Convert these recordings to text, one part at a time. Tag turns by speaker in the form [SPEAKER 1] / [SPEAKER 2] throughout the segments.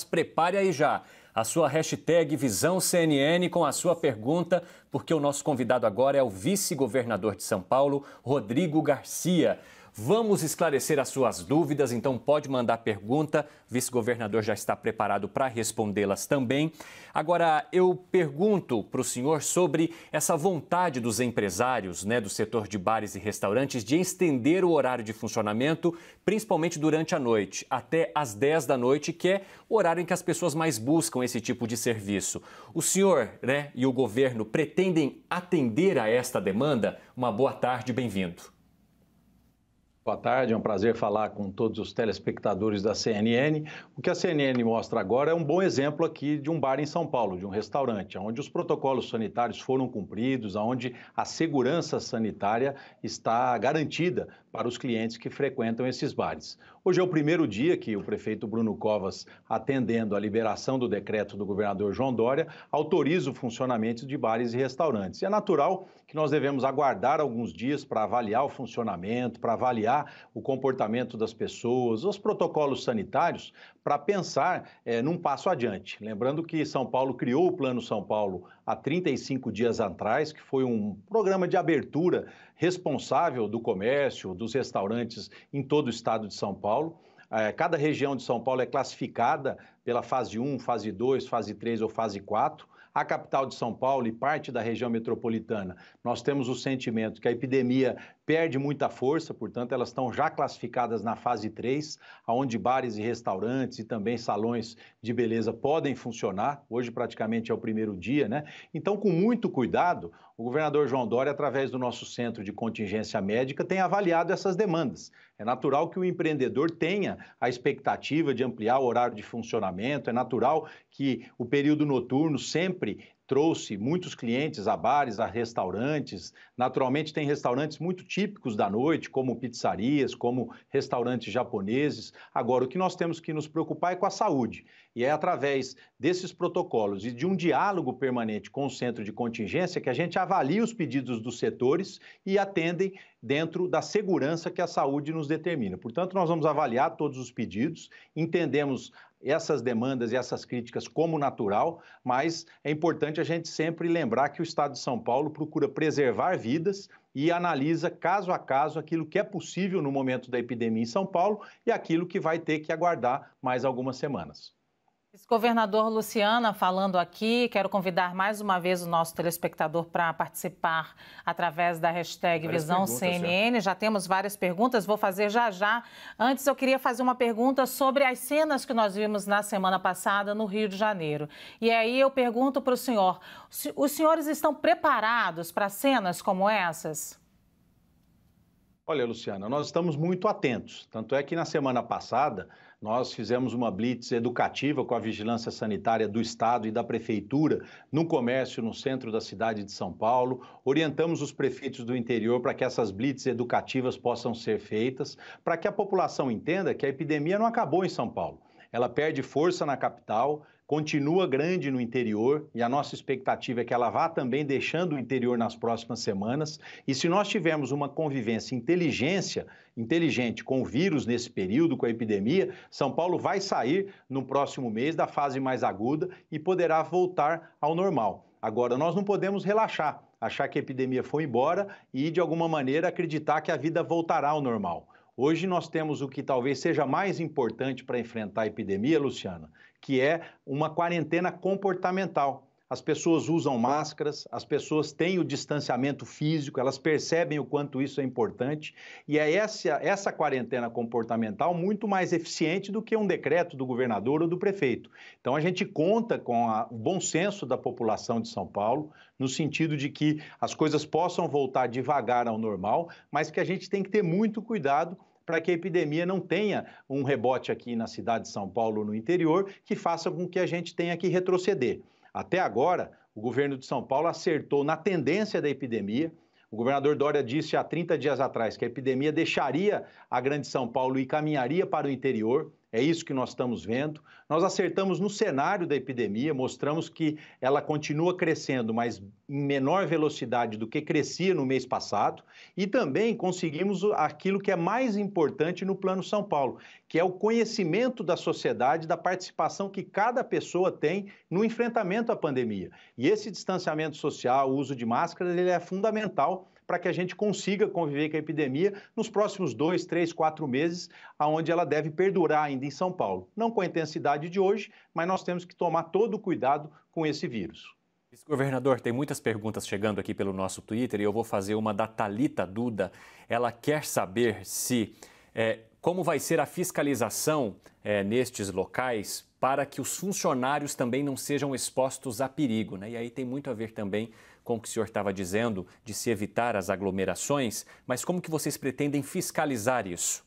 [SPEAKER 1] Prepare aí já a sua hashtag VisãoCNN com a sua pergunta, porque o nosso convidado agora é o vice-governador de São Paulo, Rodrigo Garcia. Vamos esclarecer as suas dúvidas, então pode mandar pergunta. O vice-governador já está preparado para respondê-las também. Agora, eu pergunto para o senhor sobre essa vontade dos empresários, do setor de bares e restaurantes, de estender o horário de funcionamento, principalmente durante a noite, até às 10 da noite, que é o horário em que as pessoas mais buscam esse tipo de serviço. O senhor, e o governo pretendem atender a esta demanda? Uma boa tarde, bem-vindo.
[SPEAKER 2] Boa tarde, é um prazer falar com todos os telespectadores da CNN. O que a CNN mostra agora é um bom exemplo aqui de um bar em São Paulo, de um restaurante, onde os protocolos sanitários foram cumpridos, onde a segurança sanitária está garantida para os clientes que frequentam esses bares. Hoje é o primeiro dia que o prefeito Bruno Covas, atendendo à liberação do decreto do governador João Dória, autoriza o funcionamento de bares e restaurantes. E é natural que nós devemos aguardar alguns dias para avaliar o funcionamento, para avaliar o comportamento das pessoas, os protocolos sanitários, para pensar num passo adiante. Lembrando que São Paulo criou o Plano São Paulo há 35 dias atrás, que foi um programa de abertura responsável do comércio, dos restaurantes em todo o estado de São Paulo. Cada região de São Paulo é classificada pela fase 1, fase 2, fase 3 ou fase 4. A capital de São Paulo e parte da região metropolitana, nós temos o sentimento que a epidemia perde muita força, portanto, elas estão já classificadas na fase 3, onde bares e restaurantes e também salões de beleza podem funcionar. Hoje, praticamente, é o primeiro dia, Então, com muito cuidado, o governador João Dória, através do nosso Centro de Contingência Médica, tem avaliado essas demandas. É natural que o empreendedor tenha a expectativa de ampliar o horário de funcionamento, é natural que o período noturno sempre trouxe muitos clientes a bares, a restaurantes. Naturalmente, tem restaurantes muito típicos da noite, como pizzarias, como restaurantes japoneses. Agora, o que nós temos que nos preocupar é com a saúde. E é através desses protocolos e de um diálogo permanente com o centro de contingência que a gente avalia os pedidos dos setores e atendem dentro da segurança que a saúde nos determina. Portanto, nós vamos avaliar todos os pedidos, entendemos essas demandas e essas críticas como natural, mas é importante a gente sempre lembrar que o Estado de São Paulo procura preservar vidas e analisa caso a caso aquilo que é possível no momento da epidemia em São Paulo e aquilo que vai ter que aguardar mais algumas semanas.
[SPEAKER 3] Governador Luciana falando aqui, quero convidar mais uma vez o nosso telespectador para participar através da hashtag VisãoCNN. Já temos várias perguntas, vou fazer já. Antes eu queria fazer uma pergunta sobre as cenas que nós vimos na semana passada no Rio de Janeiro. E aí eu pergunto para o senhor, os senhores estão preparados para cenas como essas?
[SPEAKER 2] Olha, Luciana, nós estamos muito atentos. Tanto é que na semana passada nós fizemos uma blitz educativa com a Vigilância Sanitária do Estado e da Prefeitura no comércio no centro da cidade de São Paulo. Orientamos os prefeitos do interior para que essas blitz educativas possam ser feitas, para que a população entenda que a epidemia não acabou em São Paulo. Ela perde força na capital, continua grande no interior e a nossa expectativa é que ela vá também deixando o interior nas próximas semanas. E se nós tivermos uma convivência inteligente com o vírus nesse período, com a epidemia, São Paulo vai sair no próximo mês da fase mais aguda e poderá voltar ao normal. Agora, nós não podemos relaxar, achar que a epidemia foi embora e, de alguma maneira, acreditar que a vida voltará ao normal. Hoje nós temos o que talvez seja mais importante para enfrentar a epidemia, Luciana, que é uma quarentena comportamental. As pessoas usam máscaras, as pessoas têm o distanciamento físico, elas percebem o quanto isso é importante e é essa quarentena comportamental muito mais eficiente do que um decreto do governador ou do prefeito. Então a gente conta com o bom senso da população de São Paulo, no sentido de que as coisas possam voltar devagar ao normal, mas que a gente tem que ter muito cuidado para que a epidemia não tenha um rebote aqui na cidade de São Paulo, no interior, que faça com que a gente tenha que retroceder. Até agora, o governo de São Paulo acertou na tendência da epidemia. O governador Dória disse há 30 dias atrás que a epidemia deixaria a grande São Paulo e caminharia para o interior. é isso que nós estamos vendo. Nós acertamos no cenário da epidemia, mostramos que ela continua crescendo, mas em menor velocidade do que crescia no mês passado, e também conseguimos aquilo que é mais importante no Plano São Paulo, que é o conhecimento da sociedade, da participação que cada pessoa tem no enfrentamento à pandemia. E esse distanciamento social, o uso de máscaras, ele é fundamental para que a gente consiga conviver com a epidemia nos próximos 2, 3, 4 meses, aonde ela deve perdurar ainda em São Paulo. Não com a intensidade de hoje, mas nós temos que tomar todo o cuidado com esse vírus.
[SPEAKER 1] Vice-governador, tem muitas perguntas chegando aqui pelo nosso Twitter e eu vou fazer uma da Thalita Duda. Ela quer saber como vai ser a fiscalização nestes locais para que os funcionários também não sejam expostos a perigo, né? E aí tem muito a ver também com o que o senhor estava dizendo, de se evitar as aglomerações, mas como que vocês pretendem fiscalizar isso?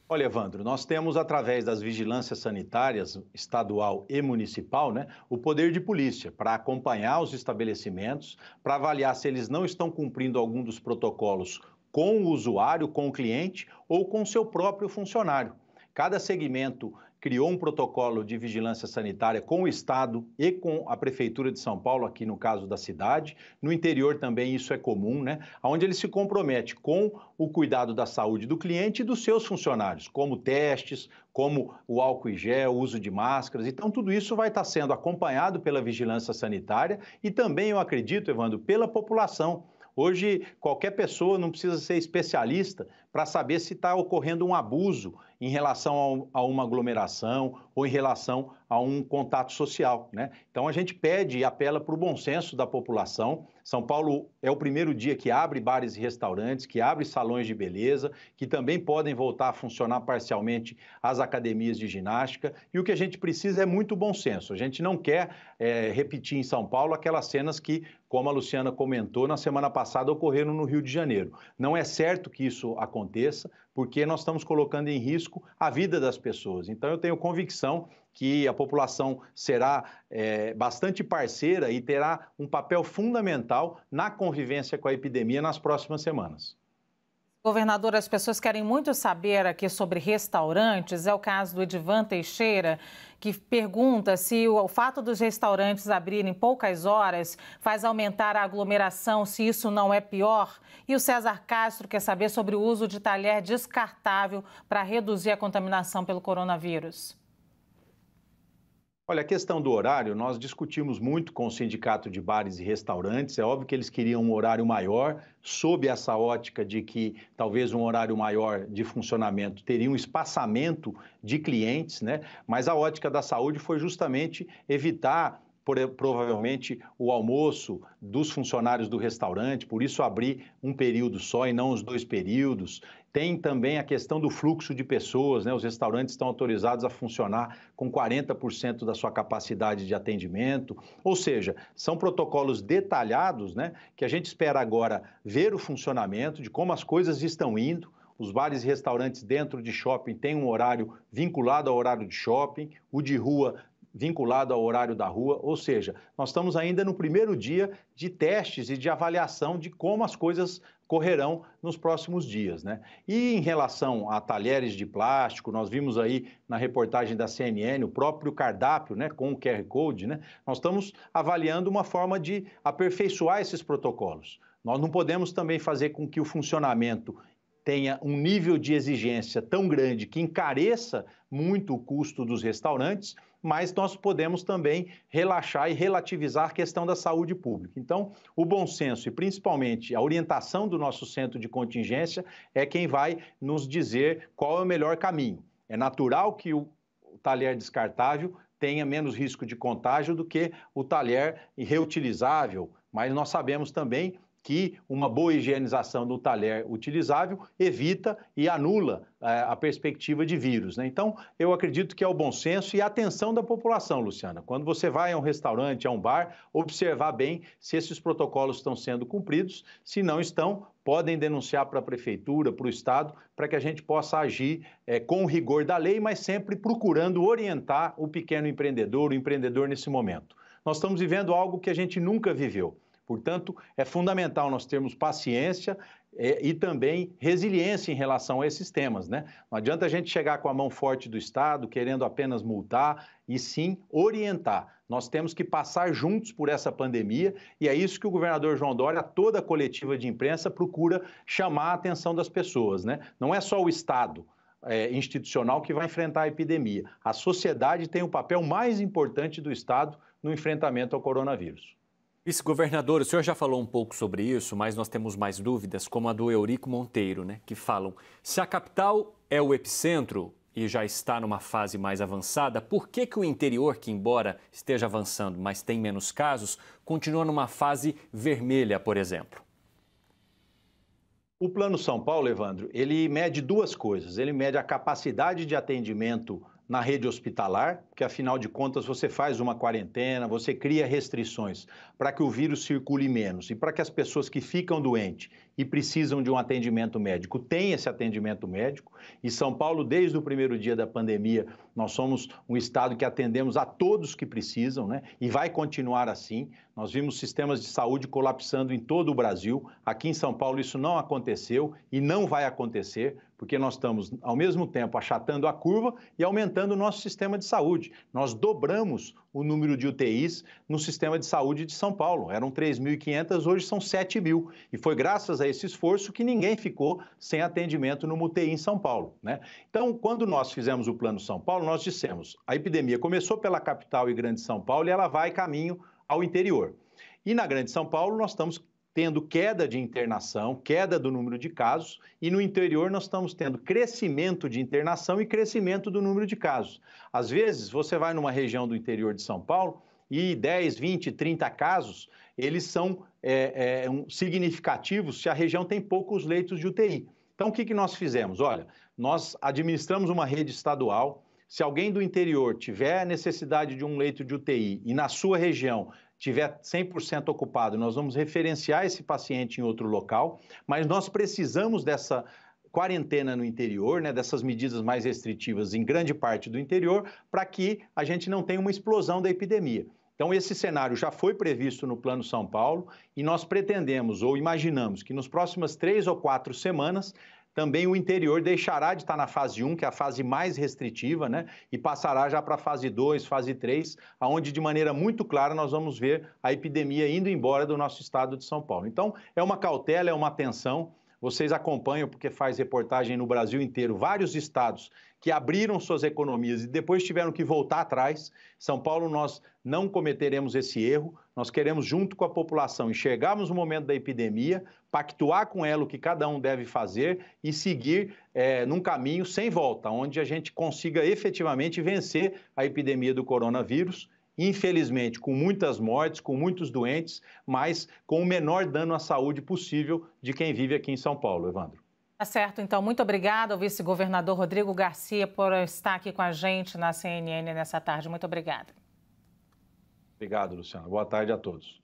[SPEAKER 2] Olha, Evandro, nós temos, através das vigilâncias sanitárias estadual e municipal, o poder de polícia para acompanhar os estabelecimentos, para avaliar se eles não estão cumprindo algum dos protocolos com o usuário, com o cliente ou com o seu próprio funcionário. Cada segmento criou um protocolo de vigilância sanitária com o Estado e com a Prefeitura de São Paulo, aqui no caso da cidade. No interior também isso é comum, onde ele se compromete com o cuidado da saúde do cliente e dos seus funcionários, como testes, como o álcool em gel, o uso de máscaras. Então, tudo isso vai estar sendo acompanhado pela vigilância sanitária e também, eu acredito, Evandro, pela população. Hoje, qualquer pessoa não precisa ser especialista para saber se está ocorrendo um abuso em relação a uma aglomeração ou em relação a um contato social, Então, a gente pede e apela para o bom senso da população. São Paulo é o primeiro dia que abre bares e restaurantes, que abre salões de beleza, que também podem voltar a funcionar parcialmente as academias de ginástica. E o que a gente precisa é muito bom senso. A gente não quer repetir em São Paulo aquelas cenas que, como a Luciana comentou, na semana passada ocorreram no Rio de Janeiro. Não é certo que isso aconteça, porque nós estamos colocando em risco a vida das pessoas. Então, eu tenho convicção que a população será bastante parceira e terá um papel fundamental na convivência com a epidemia nas próximas semanas.
[SPEAKER 3] Governador, as pessoas querem muito saber aqui sobre restaurantes. É o caso do Edivan Teixeira, que pergunta se o fato dos restaurantes abrirem poucas horas faz aumentar a aglomeração, se isso não é pior. E o César Castro quer saber sobre o uso de talher descartável para reduzir a contaminação pelo coronavírus.
[SPEAKER 2] Olha, a questão do horário, nós discutimos muito com o Sindicato de Bares e Restaurantes. É óbvio que eles queriam um horário maior, sob essa ótica de que talvez um horário maior de funcionamento teria um espaçamento de clientes, Mas a ótica da saúde foi justamente evitar provavelmente o almoço dos funcionários do restaurante, por isso abrir um período só e não os 2 períodos. Tem também a questão do fluxo de pessoas, Os restaurantes estão autorizados a funcionar com 40% da sua capacidade de atendimento. Ou seja, são protocolos detalhados, que a gente espera agora ver o funcionamento, de como as coisas estão indo. Os bares e restaurantes dentro de shopping têm um horário vinculado ao horário de shopping, o de rua vinculado ao horário da rua, ou seja, nós estamos ainda no primeiro dia de testes e de avaliação de como as coisas correrão nos próximos dias, E em relação a talheres de plástico, nós vimos aí na reportagem da CNN o próprio cardápio, com o QR Code, Nós estamos avaliando uma forma de aperfeiçoar esses protocolos. Nós não podemos também fazer com que o funcionamento tenha um nível de exigência tão grande que encareça muito o custo dos restaurantes, mas nós podemos também relaxar e relativizar a questão da saúde pública. Então, o bom senso e principalmente a orientação do nosso centro de contingência é quem vai nos dizer qual é o melhor caminho. É natural que o talher descartável tenha menos risco de contágio do que o talher reutilizável, mas nós sabemos também que uma boa higienização do talher utilizável evita e anula a perspectiva de vírus, Então, eu acredito que é o bom senso e a atenção da população, Luciana. Quando você vai a um restaurante, a um bar, observar bem se esses protocolos estão sendo cumpridos. Se não estão, podem denunciar para a Prefeitura, para o Estado, para que a gente possa agir com o rigor da lei, mas sempre procurando orientar o pequeno empreendedor, o empreendedor nesse momento. Nós estamos vivendo algo que a gente nunca viveu. Portanto, é fundamental nós termos paciência, e também resiliência em relação a esses temas, né? Não adianta a gente chegar com a mão forte do Estado, querendo apenas multar, e sim orientar. Nós temos que passar juntos por essa pandemia e é isso que o governador João Dória, toda a coletiva de imprensa, procura chamar a atenção das pessoas, né? Não é só o Estado institucional que vai enfrentar a epidemia. A sociedade tem o papel mais importante do Estado no enfrentamento ao coronavírus.
[SPEAKER 1] Vice-governador, o senhor já falou um pouco sobre isso, mas nós temos mais dúvidas, como a do Eurico Monteiro, né, que falam: se a capital é o epicentro e já está numa fase mais avançada, por que o interior, que embora esteja avançando, mas tem menos casos, continua numa fase vermelha, por exemplo?
[SPEAKER 2] O Plano São Paulo, Evandro, ele mede duas coisas. Ele mede a capacidade de atendimento na rede hospitalar, porque afinal de contas você faz uma quarentena, você cria restrições para que o vírus circule menos e para que as pessoas que ficam doentes e precisam de um atendimento médico tenham esse atendimento médico. E São Paulo, desde o primeiro dia da pandemia, nós somos um estado que atendemos a todos que precisam, né? E vai continuar assim. Nós vimos sistemas de saúde colapsando em todo o Brasil. Aqui em São Paulo isso não aconteceu e não vai acontecer, porque nós estamos, ao mesmo tempo, achatando a curva e aumentando o nosso sistema de saúde. Nós dobramos o número de UTIs no sistema de saúde de São Paulo. Eram 3.500, hoje são 7.000. E foi graças a esse esforço que ninguém ficou sem atendimento no UTI em São Paulo, né? Então, quando nós fizemos o Plano São Paulo, nós dissemos: a epidemia começou pela capital e Grande São Paulo e ela vai caminho ao interior. E na Grande São Paulo nós estamos tendo queda de internação, queda do número de casos, e no interior nós estamos tendo crescimento de internação e crescimento do número de casos. Às vezes, você vai numa região do interior de São Paulo e 10, 20, 30 casos, eles são significativos se a região tem poucos leitos de UTI. Então, o que nós fizemos? Olha, nós administramos uma rede estadual. Se alguém do interior tiver necessidade de um leito de UTI e na sua região tiver 100% ocupado, nós vamos referenciar esse paciente em outro local, mas nós precisamos dessa quarentena no interior, né, dessas medidas mais restritivas em grande parte do interior, para que a gente não tenha uma explosão da epidemia. Então, esse cenário já foi previsto no Plano São Paulo e nós pretendemos ou imaginamos que nas próximas 3 ou 4 semanas também o interior deixará de estar na fase 1, que é a fase mais restritiva, né? E passará já para a fase 2, fase 3, onde de maneira muito clara nós vamos ver a epidemia indo embora do nosso estado de São Paulo. Então, é uma cautela, é uma atenção. Vocês acompanham, porque faz reportagem no Brasil inteiro, vários estados que abriram suas economias e depois tiveram que voltar atrás. São Paulo, nós não cometeremos esse erro. Nós queremos, junto com a população, enxergarmos o momento da epidemia, pactuar com ela o que cada um deve fazer e seguir num caminho sem volta, onde a gente consiga efetivamente vencer a epidemia do coronavírus. Infelizmente, com muitas mortes, com muitos doentes, mas com o menor dano à saúde possível de quem vive aqui em São Paulo, Evandro.
[SPEAKER 3] Tá certo, então. Muito obrigada ao vice-governador Rodrigo Garcia por estar aqui com a gente na CNN nessa tarde. Muito obrigada.
[SPEAKER 2] Obrigado, Luciana. Boa tarde a todos.